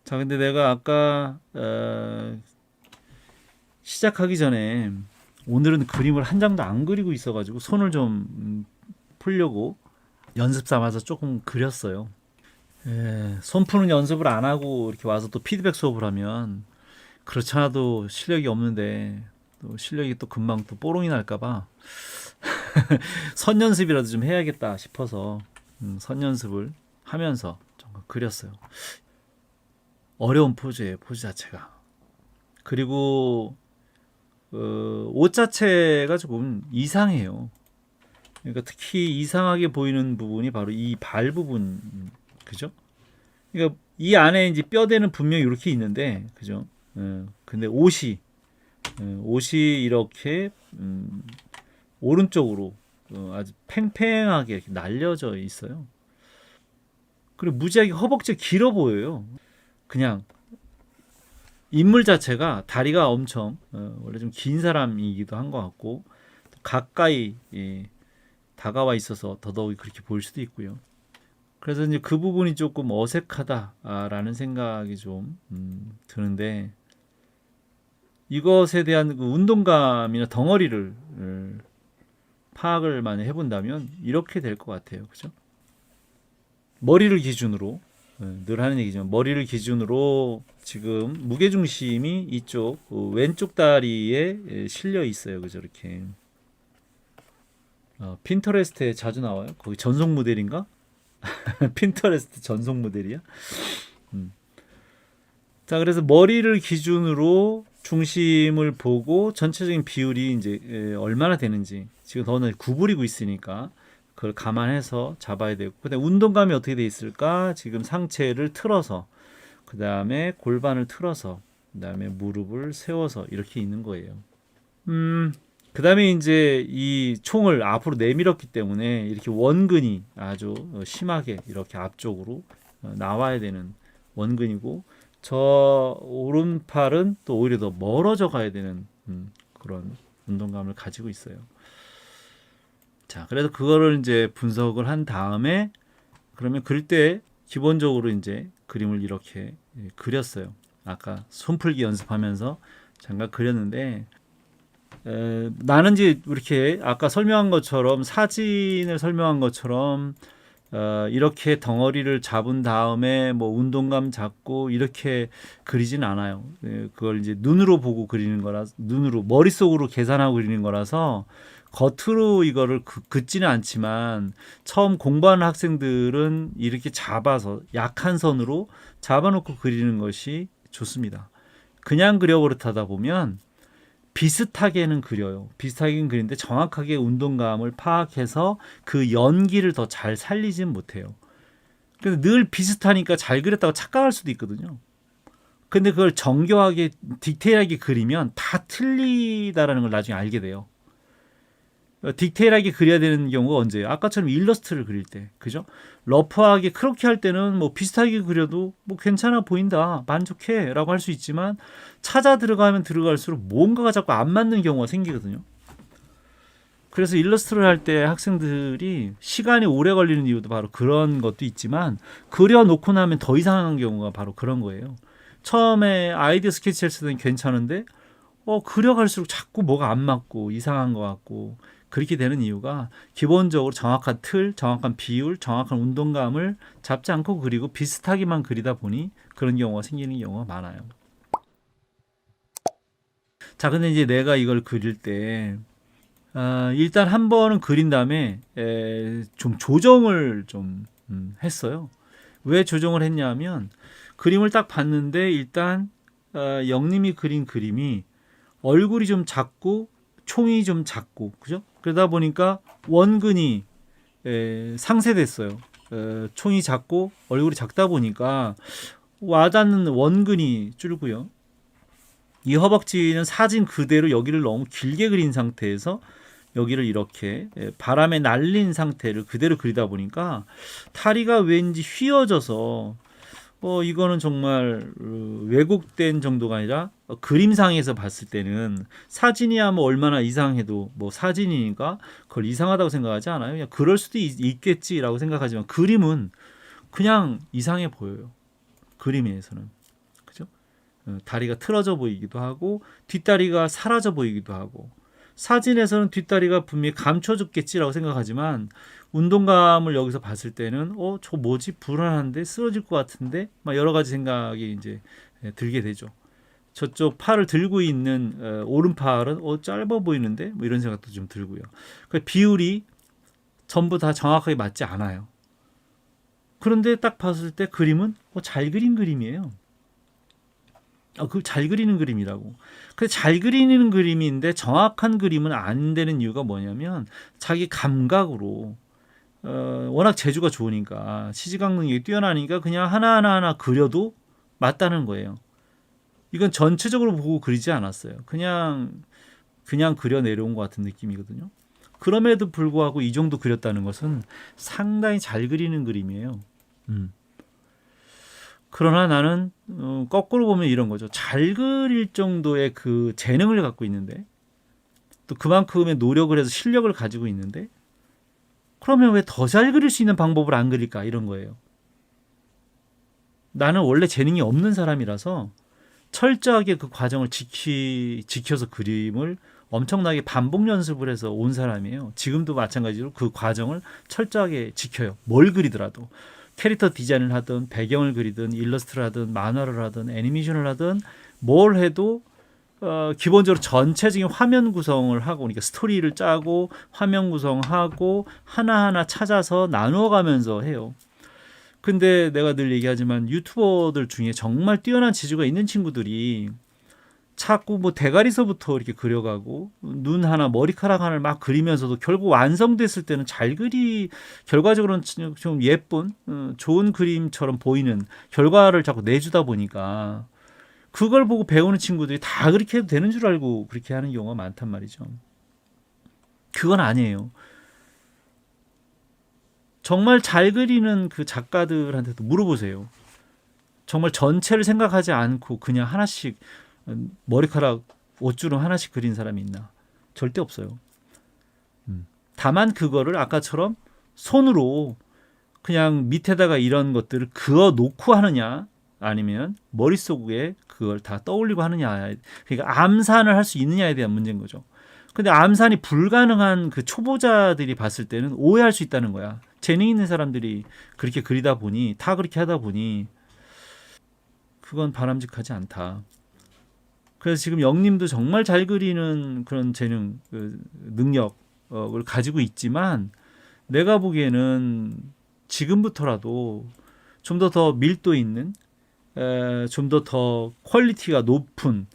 자, 근데 내가 아까 시작하기 전에 오늘은 그림을 한 장도 안 그리고 있어가지고 손을 좀 풀려고 연습 삼아서 조금 그렸어요. 손 푸는 연습을 안 하고 이렇게 와서 또 피드백 수업을 하면 그렇지 않아도 실력이 없는데 또 실력이 또 금방 또 뽀롱이 날까봐 선 연습이라도 좀 해야겠다 싶어서 선 연습을 하면서 좀 그렸어요. 어려운 포즈예요, 포즈 자체가. 그리고 옷 자체가 조금 이상해요. 그러니까 특히 이상하게 보이는 부분이 바로 이 발 부분, 그죠? 그러니까 이 안에 이제 뼈대는 분명히 이렇게 있는데, 그죠? 근데 옷이 이렇게 오른쪽으로 아주 팽팽하게 이렇게 날려져 있어요. 그리고 무지하게 허벅지가 길어 보여요. 그냥 인물 자체가 다리가 엄청 원래 좀 긴 사람이기도 한 것 같고 가까이 다가와 있어서 더더욱 그렇게 보일 수도 있고요. 그래서 이제 그 부분이 조금 어색하다라는 생각이 좀 드는데 이것에 대한 그 운동감이나 덩어리를 파악을 많이 해본다면 이렇게 될 것 같아요. 그죠? 머리를 기준으로 늘 하는 얘기지만 머리를 기준으로 지금 무게 중심이 이쪽 왼쪽 다리에 실려 있어요. 그죠? 이렇게 핀터레스트에 자주 나와요. 거기 전속 모델인가? 핀터레스트 전속 모델이야? 음. 자, 그래서 머리를 기준으로 중심을 보고 전체적인 비율이 이제 얼마나 되는지 지금 더는 구부리고 있으니까 그걸 감안해서 잡아야 되고 근데 운동감이 어떻게 돼 있을까? 지금 상체를 틀어서 그 다음에 골반을 틀어서 그 다음에 무릎을 세워서 이렇게 있는 거예요. 그 다음에 이제 이 총을 앞으로 내밀었기 때문에 이렇게 원근이 아주 심하게 이렇게 앞쪽으로 나와야 되는 원근이고 저 오른팔은 또 오히려 더 멀어져 가야 되는 그런 운동감을 가지고 있어요. 자, 그래서 그거를 이제 분석을 한 다음에 그러면 그릴 때 기본적으로 이제 그림을 이렇게 그렸어요. 아까 손풀기 연습하면서 잠깐 그렸는데 나는 이제 이렇게 아까 설명한 것처럼 사진을 설명한 것처럼 이렇게 덩어리를 잡은 다음에 뭐 운동감 잡고 이렇게 그리진 않아요. 그걸 이제 눈으로 보고 그리는 거라 눈으로 머릿속으로 계산하고 그리는 거라서 겉으로 이거를 긋지는 않지만 처음 공부하는 학생들은 이렇게 잡아서 약한 선으로 잡아놓고 그리는 것이 좋습니다. 그냥 그려버릇하다 보면 비슷하게는 그려요. 비슷하게는 그리는데 정확하게 운동감을 파악해서 그 연기를 더 잘 살리진 못해요. 근데 늘 비슷하니까 잘 그렸다고 착각할 수도 있거든요. 근데 그걸 정교하게 디테일하게 그리면 다 틀리다라는 걸 나중에 알게 돼요. 디테일하게 그려야 되는 경우가 언제예요? 아까처럼 일러스트를 그릴 때, 그죠? 러프하게 크로키 할 때는 뭐 비슷하게 그려도 뭐 괜찮아 보인다, 만족해라고 할 수 있지만 찾아 들어가면 들어갈수록 뭔가가 자꾸 안 맞는 경우가 생기거든요. 그래서 일러스트를 할 때 학생들이 시간이 오래 걸리는 이유도 바로 그런 것도 있지만 그려놓고 나면 더 이상한 경우가 바로 그런 거예요. 처음에 아이디어 스케치 했을 때는 괜찮은데 그려갈수록 자꾸 뭐가 안 맞고 이상한 것 같고 그렇게 되는 이유가 기본적으로 정확한 틀, 정확한 비율, 정확한 운동감을 잡지 않고 그리고 비슷하게만 그리다 보니 그런 경우가 생기는 경우가 많아요. 자, 근데 이제 내가 이걸 그릴 때 일단 한 번은 그린 다음에 좀 조정을 좀 했어요. 왜 조정을 했냐면 그림을 딱 봤는데 일단 영님이 그린 그림이 얼굴이 좀 작고 총이 좀 작고 그죠? 그러다 보니까 원근이 상쇄됐어요. 총이 작고 얼굴이 작다 보니까 와닿는 원근이 줄고요. 이 허벅지는 사진 그대로 여기를 너무 길게 그린 상태에서 여기를 이렇게 바람에 날린 상태를 그대로 그리다 보니까 다리가 왠지 휘어져서 이거는 정말 왜곡된 정도가 아니라 그림상에서 봤을 때는 사진이야 뭐 얼마나 이상해도 뭐 사진이니까 그걸 이상하다고 생각하지 않아요. 그냥 그럴 수도 있겠지라고 생각하지만 그림은 그냥 이상해 보여요. 그림에서는. 다리가 틀어져 보이기도 하고 뒷다리가 사라져 보이기도 하고 사진에서는 뒷다리가 분명히 감춰졌겠지라고 생각하지만 운동감을 여기서 봤을 때는 저 뭐지 불안한데 쓰러질 것 같은데 막 여러 가지 생각이 이제 들게 되죠. 저쪽 팔을 들고 있는 오른팔은 짧아 보이는데 뭐 이런 생각도 좀 들고요. 그러니까 비율이 전부 다 정확하게 맞지 않아요. 그런데 딱 봤을 때 그림은 잘 그린 그림이에요. 그걸 잘 그리는 그림이라고. 근데 잘 그리는 그림인데 정확한 그림은 안 되는 이유가 뭐냐면 자기 감각으로 워낙 재주가 좋으니까 시지각 능력이 뛰어나니까 그냥 하나하나 그려도 맞다는 거예요. 이건 전체적으로 보고 그리지 않았어요. 그냥 그려 내려온 것 같은 느낌이거든요. 그럼에도 불구하고 이 정도 그렸다는 것은 상당히 잘 그리는 그림이에요. 그러나 나는 거꾸로 보면 이런 거죠. 잘 그릴 정도의 그 재능을 갖고 있는데 또 그만큼의 노력을 해서 실력을 가지고 있는데 그러면 왜 더 잘 그릴 수 있는 방법을 안 그릴까 이런 거예요. 나는 원래 재능이 없는 사람이라서 철저하게 그 과정을 지켜서 그림을 엄청나게 반복 연습을 해서 온 사람이에요. 지금도 마찬가지로 그 과정을 철저하게 지켜요. 뭘 그리더라도. 캐릭터 디자인을 하든 배경을 그리든 일러스트를 하든 만화를 하든 애니메이션을 하든 뭘 해도 기본적으로 전체적인 화면 구성을 하고 그러니까 스토리를 짜고 화면 구성하고 하나하나 찾아서 나누어 가면서 해요. 근데 내가 늘 얘기하지만 유튜버들 중에 정말 뛰어난 재주가 있는 친구들이 자꾸 뭐 대가리서부터 이렇게 그려가고 눈 하나 머리카락 하나를 막 그리면서도 결국 완성됐을 때는 결과적으로는 좀 예쁜 좋은 그림처럼 보이는 결과를 자꾸 내주다 보니까 그걸 보고 배우는 친구들이 다 그렇게 해도 되는 줄 알고 그렇게 하는 경우가 많단 말이죠. 그건 아니에요. 정말 잘 그리는 그 작가들한테도 물어보세요. 정말 전체를 생각하지 않고 그냥 하나씩 머리카락 옷주름 하나씩 그린 사람이 있나? 절대 없어요. 다만 그거를 아까처럼 손으로 그냥 밑에다가 이런 것들을 그어 놓고 하느냐 아니면 머릿속에 그걸 다 떠올리고 하느냐. 그러니까 암산을 할 수 있느냐에 대한 문제인 거죠. 근데 암산이 불가능한 그 초보자들이 봤을 때는 오해할 수 있다는 거야. 재능 있는 사람들이 그렇게 그리다 보니 다 그렇게 하다 보니 그건 바람직하지 않다. 그래서 지금 영님도 정말 잘 그리는 그런 재능, 능력을 가지고 있지만 내가 보기에는 지금부터라도 좀 더 밀도 있는, 좀 더 퀄리티가 높은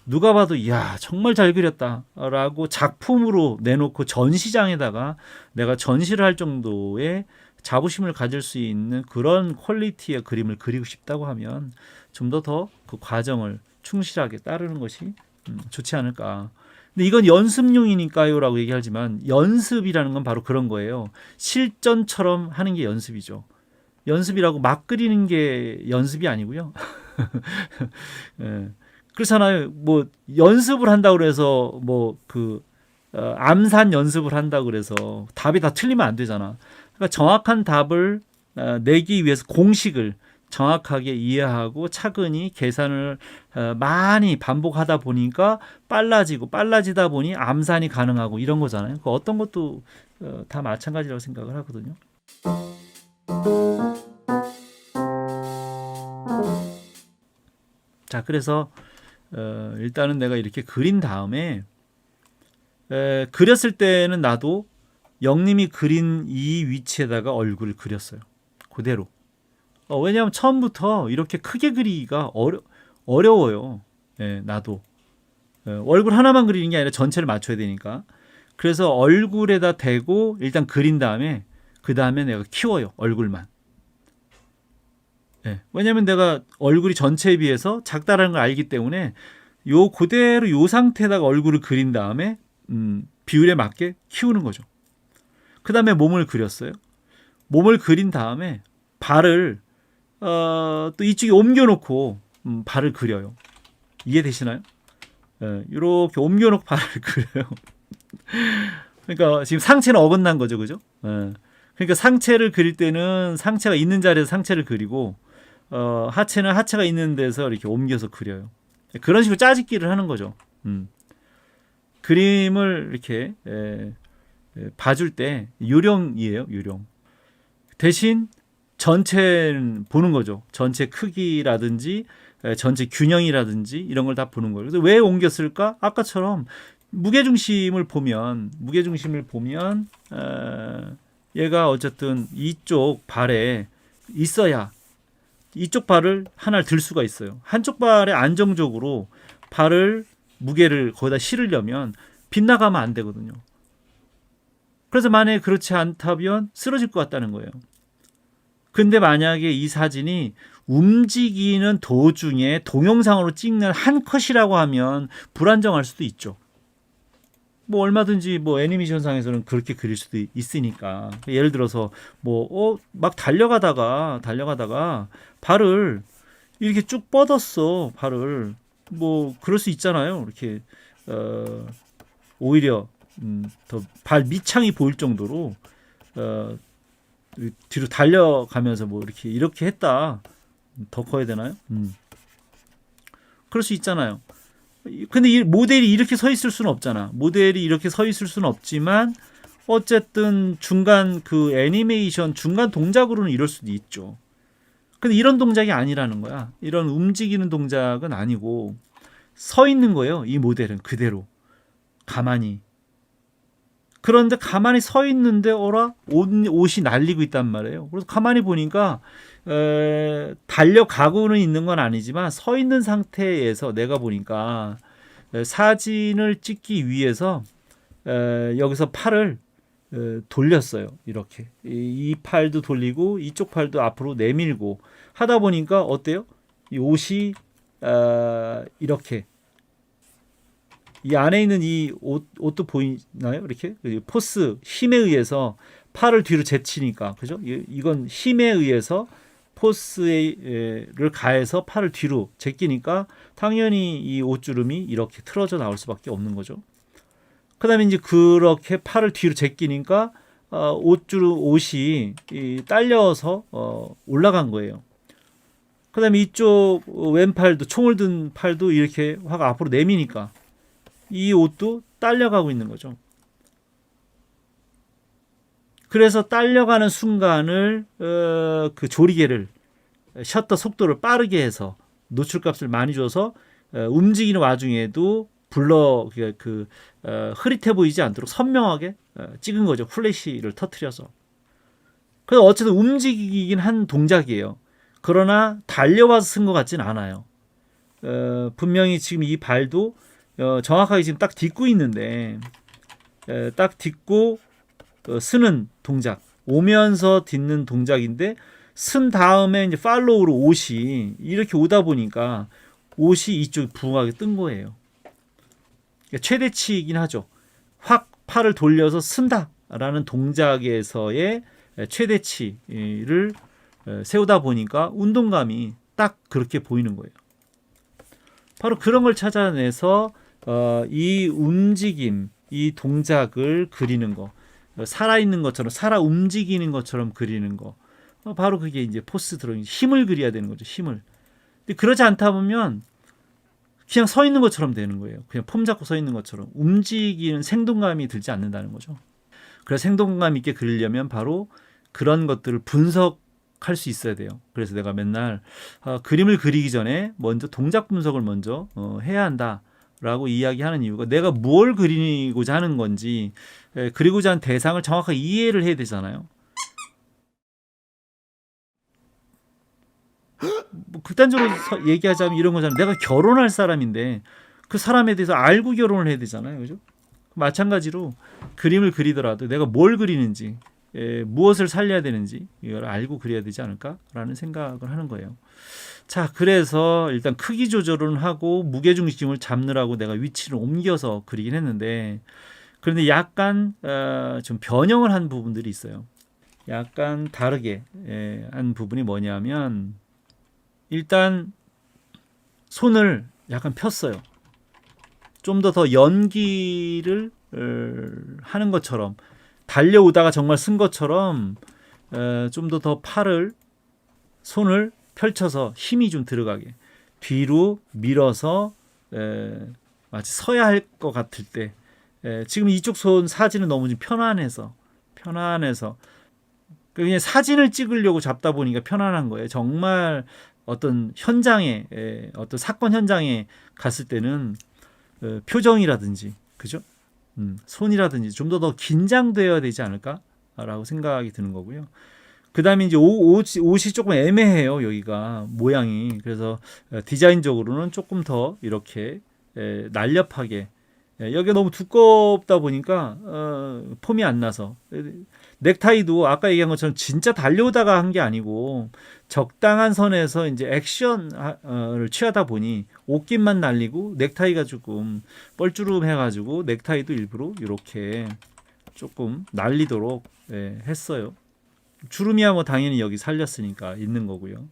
누가 봐도 이야 정말 잘 그렸다라고 작품으로 내놓고 전시장에다가 내가 전시를 할 정도의 자부심을 가질 수 있는 그런 퀄리티의 그림을 그리고 싶다고 하면 좀 더 그 과정을 충실하게 따르는 것이 좋지 않을까. 근데 이건 연습용이니까요 라고 얘기하지만 연습이라는 건 바로 그런 거예요. 실전처럼 하는 게 연습이죠. 연습이라고 막 그리는 게 연습이 아니고요. 예. 그렇잖아요. 뭐 연습을 한다고 그래서 암산 연습을 한다고 그래서 답이 다 틀리면 안 되잖아. 그러니까 정확한 답을 내기 위해서 공식을 정확하게 이해하고 차근히 계산을 많이 반복하다 보니까 빨라지다 보니 암산이 가능하고 이런 거잖아요. 그 어떤 것도 다 마찬가지라고 생각을 하거든요. 자, 그래서 일단은 내가 이렇게 그린 다음에 그렸을 때는 나도 영님이 그린 이 위치에다가 얼굴을 그렸어요. 그대로. 왜냐하면 처음부터 이렇게 크게 그리기가 어려워요. 나도. 얼굴 하나만 그리는 게 아니라 전체를 맞춰야 되니까. 그래서 얼굴에다 대고 일단 그린 다음에 그 다음에 내가 키워요. 얼굴만. 왜냐하면 내가 얼굴이 전체에 비해서 작다라는 걸 알기 때문에 그대로 요 상태에다가 얼굴을 그린 다음에 비율에 맞게 키우는 거죠. 그 다음에 몸을 그렸어요. 몸을 그린 다음에 발을 또 이쪽에 옮겨놓고 발을 그려요. 이해되시나요? 이렇게 옮겨놓고 발을 그려요. 그러니까 지금 상체는 어긋난 거죠, 그죠? 그러니까 상체를 그릴 때는 상체가 있는 자리에서 상체를 그리고 하체는 하체가 있는 데서 이렇게 옮겨서 그려요. 그런 식으로 짜집기를 하는 거죠. 그림을 이렇게 봐줄 때 요령이에요. 요령. 대신 전체 보는 거죠. 전체 크기라든지 전체 균형이라든지 이런 걸 다 보는 거예요. 그래서 왜 옮겼을까? 아까처럼 무게중심을 보면 얘가 어쨌든 이쪽 발에 있어야 이쪽 발을 하나를 들 수가 있어요. 한쪽 발에 안정적으로 무게를 거기다 실으려면 빗나가면 안 되거든요. 그래서 만약에 그렇지 않다면 쓰러질 것 같다는 거예요. 근데 만약에 이 사진이 움직이는 도중에 동영상으로 찍는 한 컷이라고 하면 불안정할 수도 있죠. 뭐 얼마든지 뭐 애니메이션상에서는 그렇게 그릴 수도 있으니까. 예를 들어서 막 달려가다가 발을 이렇게 쭉 뻗었어. 발을 뭐 그럴 수 있잖아요. 이렇게 오히려 더 발 밑창이 보일 정도로 뒤로 달려가면서 뭐 이렇게 했다. 더 커야 되나요? 그럴 수 있잖아요. 근데 이 모델이 이렇게 서 있을 수는 없잖아. 모델이 이렇게 서 있을 수는 없지만 어쨌든 중간 그 애니메이션 중간 동작으로는 이럴 수도 있죠. 근데 이런 동작이 아니라는 거야. 이런 움직이는 동작은 아니고 서 있는 거예요. 이 모델은 그대로 가만히. 그런데 가만히 서 있는데 옷이 날리고 있단 말이에요. 그래서 가만히 보니까 달려가고는 있는 건 아니지만 서 있는 상태에서 내가 보니까 사진을 찍기 위해서 여기서 팔을 돌렸어요. 이렇게 이 팔도 돌리고 이쪽 팔도 앞으로 내밀고 하다 보니까 어때요? 이 옷이 이렇게 이 안에 있는 이 옷도 보이나요? 이렇게 포스 힘에 의해서 팔을 뒤로 제치니까 그죠? 이건 힘에 의해서 포스를 가해서 팔을 뒤로 제끼니까 당연히 이 옷주름이 이렇게 틀어져 나올 수밖에 없는 거죠. 그다음에 이제 그렇게 팔을 뒤로 제끼니까 옷이 딸려서 올라간 거예요. 그다음에 이쪽 왼팔도 총을 든 팔도 이렇게 확 앞으로 내미니까 이 옷도 딸려가고 있는 거죠. 그래서 딸려가는 순간을 그 조리개를 셔터 속도를 빠르게 해서 노출값을 많이 줘서 움직이는 와중에도 흐릿해 보이지 않도록 선명하게 찍은 거죠. 플래시를 터트려서. 그래서 어쨌든 움직이긴 한 동작이에요. 그러나 달려와서 쓴 것 같진 않아요. 분명히 지금 이 발도 정확하게 지금 딱 딛고 있는데 딱 딛고 쓰는 동작, 오면서 딛는 동작인데 쓴 다음에 이제 팔로우로 옷이 이렇게 오다 보니까 옷이 이쪽 부응하게 뜬 거예요. 그러니까 최대치이긴 하죠. 확 팔을 돌려서 쓴다라는 동작에서의 최대치를 세우다 보니까 운동감이 딱 그렇게 보이는 거예요. 바로 그런 걸 찾아내서 이 움직임, 이 동작을 그리는 거, 살아있는 것처럼, 살아 움직이는 것처럼 그리는 거, 바로 그게 이제 포스 드로잉, 힘을 그려야 되는 거죠, 힘을. 근데 그러지 않다 보면 그냥 서 있는 것처럼 되는 거예요. 그냥 폼 잡고 서 있는 것처럼 움직이는 생동감이 들지 않는다는 거죠. 그래서 생동감 있게 그리려면 바로 그런 것들을 분석할 수 있어야 돼요. 그래서 내가 맨날 그림을 그리기 전에 먼저 동작 분석을 먼저 해야 한다라고 이야기하는 이유가 내가 뭘 그리고자 하는 건지 그리고자 하는 대상을 정확하게 이해를 해야 되잖아요. 뭐 극단적으로 얘기하자면 이런 거잖아요. 내가 결혼할 사람인데 그 사람에 대해서 알고 결혼을 해야 되잖아요. 그죠? 마찬가지로 그림을 그리더라도 내가 뭘 그리는지 무엇을 살려야 되는지 이걸 알고 그려야 되지 않을까라는 생각을 하는 거예요. 자, 그래서 일단 크기 조절은 하고 무게중심을 잡느라고 내가 위치를 옮겨서 그리긴 했는데 그런데 약간 좀 변형을 한 부분들이 있어요. 약간 다르게 한 부분이 뭐냐면 일단 손을 약간 폈어요. 좀 더 연기를 하는 것처럼 달려오다가 정말 쓴 것처럼 좀 더 손을 펼쳐서 힘이 좀 들어가게 뒤로 밀어서 마치 서야 할 것 같을 때 지금 이쪽 손 사진은 너무 좀 편안해서 그냥 사진을 찍으려고 잡다 보니까 편안한 거예요. 정말 어떤 현장에 어떤 사건 현장에 갔을 때는 표정이라든지 그죠? 손이라든지 좀 더 긴장되어야 되지 않을까라고 생각이 드는 거고요. 그 다음에 이제 옷이 조금 애매해요. 여기가 모양이. 그래서 디자인적으로는 조금 더 이렇게 날렵하게 여기가 너무 두껍다 보니까 폼이 안 나서 넥타이도 아까 얘기한 것처럼 진짜 달려오다가 한 게 아니고 적당한 선에서 이제 액션을 취하다 보니 옷깃만 날리고 넥타이가 조금 뻘주름해가지고 넥타이도 일부러 이렇게 조금 날리도록 했어요. 주름이야 뭐 당연히 여기 살렸으니까 있는 거고요.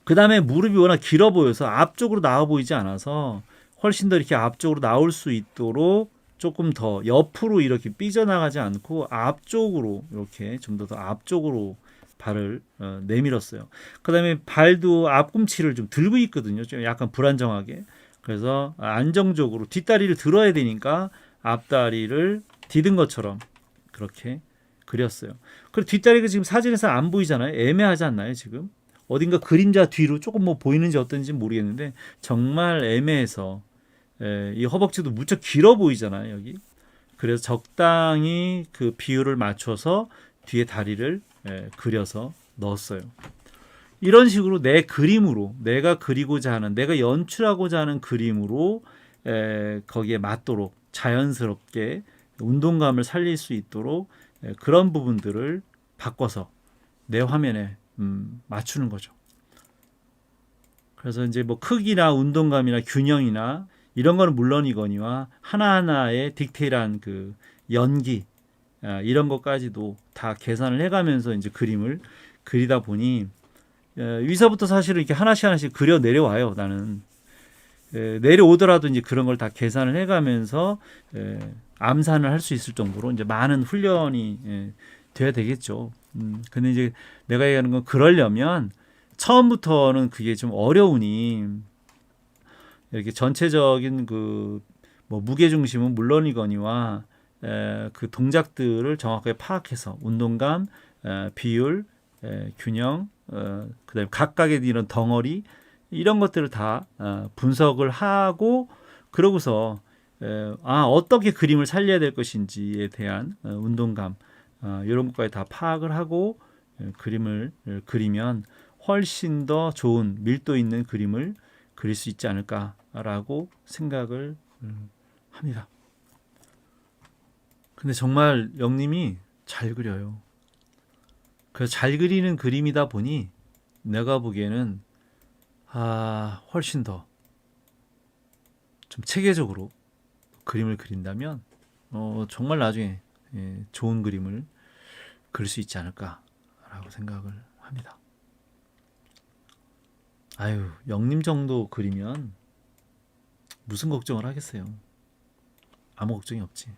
그 다음에 무릎이 워낙 길어 보여서 앞쪽으로 나와 보이지 않아서 훨씬 더 이렇게 앞쪽으로 나올 수 있도록 조금 더 옆으로 이렇게 삐져나가지 않고 앞쪽으로 이렇게 좀 더 앞쪽으로 발을 내밀었어요. 그 다음에 발도 앞꿈치를 좀 들고 있거든요. 좀 약간 불안정하게. 그래서 안정적으로 뒷다리를 들어야 되니까 앞다리를 디든 것처럼 그렇게 그렸어요. 그리고 뒷다리가 지금 사진에서 안 보이잖아요. 애매하지 않나요, 지금? 어딘가 그림자 뒤로 조금 뭐 보이는지 어떤지 모르겠는데 정말 애매해서 이 허벅지도 무척 길어 보이잖아요, 여기. 그래서 적당히 그 비율을 맞춰서 뒤에 다리를 그려서 넣었어요. 이런 식으로 내 그림으로 내가 그리고자 하는 내가 연출하고자 하는 그림으로 거기에 맞도록 자연스럽게 운동감을 살릴 수 있도록 그런 부분들을 바꿔서 내 화면에 맞추는 거죠. 그래서 이제 뭐 크기나 운동감이나 균형이나 이런 거는 물론이거니와 하나하나의 디테일한 그 연기 이런 것까지도 다 계산을 해가면서 이제 그림을 그리다 보니 위서부터 사실은 이렇게 하나씩 그려 내려와요. 나는 내려오더라도 이제 그런 걸 다 계산을 해가면서 암산을 할 수 있을 정도로 이제 많은 훈련이 돼야 되겠죠. 근데 이제 내가 얘기하는 건 그러려면 처음부터는 그게 좀 어려우니 이렇게 전체적인 그 뭐 무게 중심은 물론이거니와 그 동작들을 정확하게 파악해서 운동감, 비율, 균형, 그다음에 각각의 이런 덩어리 이런 것들을 다 분석을 하고 그러고서 어떻게 그림을 살려야 될 것인지에 대한 운동감 이런 것까지 다 파악을 하고 그림을 그리면 훨씬 더 좋은 밀도 있는 그림을 그릴 수 있지 않을까라고 생각을 합니다. 근데 정말 영님이 잘 그려요. 그래서 잘 그리는 그림이다 보니 내가 보기에는 훨씬 더 좀 체계적으로 그림을 그린다면 정말 나중에 좋은 그림을 그릴 수 있지 않을까라고 생각을 합니다. 영님 정도 그리면 무슨 걱정을 하겠어요. 아무 걱정이 없지.